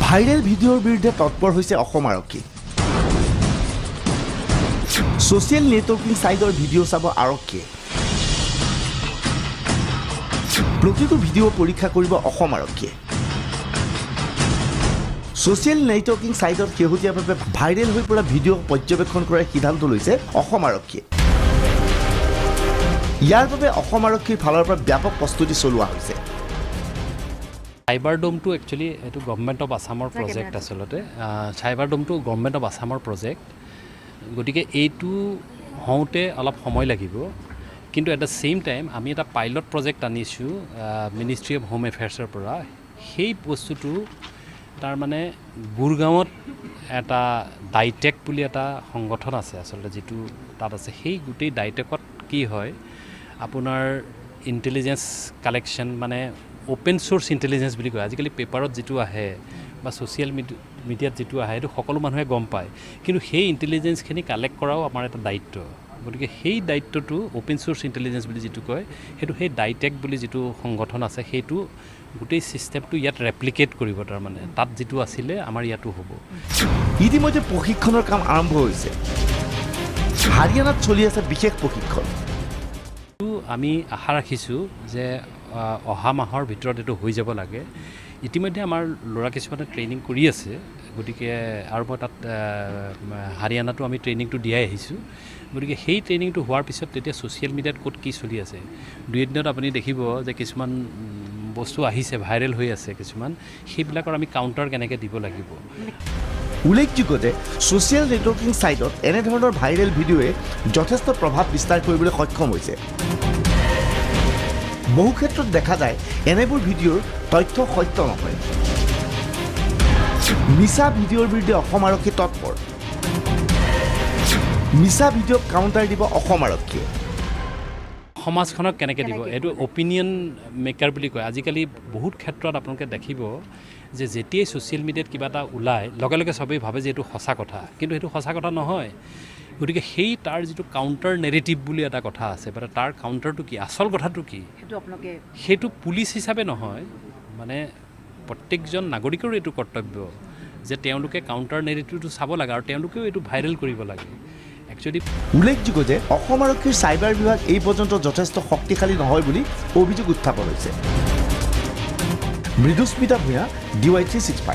Viral ভিডিঅ'ৰ বিৰুদ্ধে তৎপৰ হৈছে অসম আৰক্ষী। ছ'চিয়েল নেটৱৰ্কিং ছাইটৰ ভিডিঅ' চাব আৰক্ষীয়ে। প্ৰতিটো ভিডিঅ' পৰীক্ষা কৰিব অসম আৰক্ষীয়ে। ছ'চিয়েল নেটৱৰ্কিং ছাইটত শেহতীয়াভাৱে ভাইৰেল হৈ পৰা ভিডিঅ' পৰ্যবেক্ষণ কৰাৰ সিদ্ধান্ত লৈছে অসম আৰক্ষীয়ে। ইয়াৰ বাবে অসম আৰক্ষীৰ ফালৰ পৰা ব্যাপক প্ৰস্তুতি চলোৱা হৈছে। চাইবাৰ ডোমটো একচুৱেলি এইটো গভৰ্ণমেণ্ট অফ আছামৰ প্ৰজেক্ট আচলতে। চাইবাৰ ডোমটো গভৰ্ণমেণ্ট অফ আছামৰ প্ৰজেক্ট, গতিকে এইটো হওঁতে অলপ সময় লাগিব। কিন্তু এট দ্য ছেইম টাইম আমি এটা পাইলট প্ৰজেক্ট আনিছোঁ মিনিষ্ট্ৰী অফ হোম এফেয়াৰ্ছৰ পৰা। সেই বস্তুটো তাৰমানে গুৰগাঁৱত এটা ডাইটেক বুলি এটা সংগঠন আছে আচলতে, যিটো তাত আছে। সেই গোটেই ডাইটেকত কি হয়, আপোনাৰ ইণ্টেলিজেঞ্চ কালেকশ্যন মানে অ'পেন চ'ৰ্চ ইণ্টেলিজেঞ্চ বুলি কয়। আজিকালি পেপাৰত যিটো আহে বা ছ'চিয়েল মিডিয়াত যিটো আহে সেইটো সকলো মানুহে গম পায়, কিন্তু সেই ইণ্টেলিজেঞ্চখিনি কালেক্ট কৰাও আমাৰ এটা দায়িত্ব। গতিকে সেই দায়িত্বটো অ'পেন চ'ৰ্চ ইণ্টেলিজেঞ্চ বুলি যিটো কয়, সেইটো সেই ডাইটেক বুলি যিটো সংগঠন আছে সেইটো গোটেই ছিষ্টেমটো ইয়াত ৰেপ্লিকেট কৰিব। তাৰমানে তাত যিটো আছিলে আমাৰ ইয়াতো হ'ব। ইতিমধ্যে প্ৰশিক্ষণৰ কাম আৰম্ভ হৈছে। হাৰিয়ানাত চলি আছে বিশেষ প্ৰশিক্ষণ। আমি আশা ৰাখিছোঁ যে অহা মাহৰ ভিতৰত এইটো হৈ যাব লাগে। ইতিমধ্যে আমাৰ ল'ৰা কিছুমানে ট্ৰেইনিং কৰি আছে, গতিকে আৰু মই তাত হাৰিয়ানাতো আমি ট্ৰেইনিংটো দিয়াই আহিছোঁ। গতিকে সেই ট্ৰেইনিংটো হোৱাৰ পিছত তেতিয়া ছ'চিয়েল মিডিয়াত ক'ত কি চলি আছে, দুই এদিনত আপুনি দেখিব যে কিছুমান বস্তু আহিছে, ভাইৰেল হৈ আছে কিছুমান, সেইবিলাকৰ আমি কাউণ্টাৰ কেনেকৈ দিব লাগিব। উল্লেখযোগ্য যে ছ'চিয়েল নেটৱৰ্কিং ছাইটত এনেধৰণৰ ভাইৰেল ভিডিঅ'য়ে যথেষ্ট প্ৰভাৱ বিস্তাৰ কৰিবলৈ সক্ষম হৈছে। বহু ক্ষেত্ৰত দেখা যায় এনেবোৰ ভিডিঅ'ৰ তথ্য সত্য নহয়। মিছা ভিডিঅ'ৰ বিৰুদ্ধে অসম আৰক্ষী তৎপৰ। মিছা ভিডিঅ'ক কাউণ্টাৰ দিব অসম আৰক্ষীয়ে। সমাজখনক কেনেকৈ দিব, এইটো অপিনিয়ন মেকাৰ বুলি কয়। আজিকালি বহুত ক্ষেত্ৰত আপোনালোকে দেখিব যে যেতিয়াই ছ'চিয়েল মিডিয়াত কিবা এটা ওলায়, লগে লগে চবেই ভাবে যে এইটো সঁচা কথা, কিন্তু সেইটো সঁচা কথা নহয়। গতিকে সেই তাৰ যিটো কাউণ্টাৰ নেৰেটিভ বুলি এটা কথা আছে, বা তাৰ কাউণ্টাৰটো কি, আচল কথাটো কি, সেইটো পুলিচ হিচাপে নহয়, মানে প্ৰত্যেকজন নাগৰিকৰো এইটো কৰ্তব্য যে তেওঁলোকে কাউণ্টাৰ নেৰেটিভটো চাব লাগে আৰু তেওঁলোকেও এইটো ভাইৰেল কৰিব লাগে। একচুৱেলি উল্লেখযোগ্য যে অসম আৰক্ষীৰ চাইবাৰ বিভাগ এই পৰ্যন্ত যথেষ্ট শক্তিশালী নহয় বুলি অভিযোগ উত্থাপন হৈছে। মৃদুস্মিতা ভূঞা, DY365।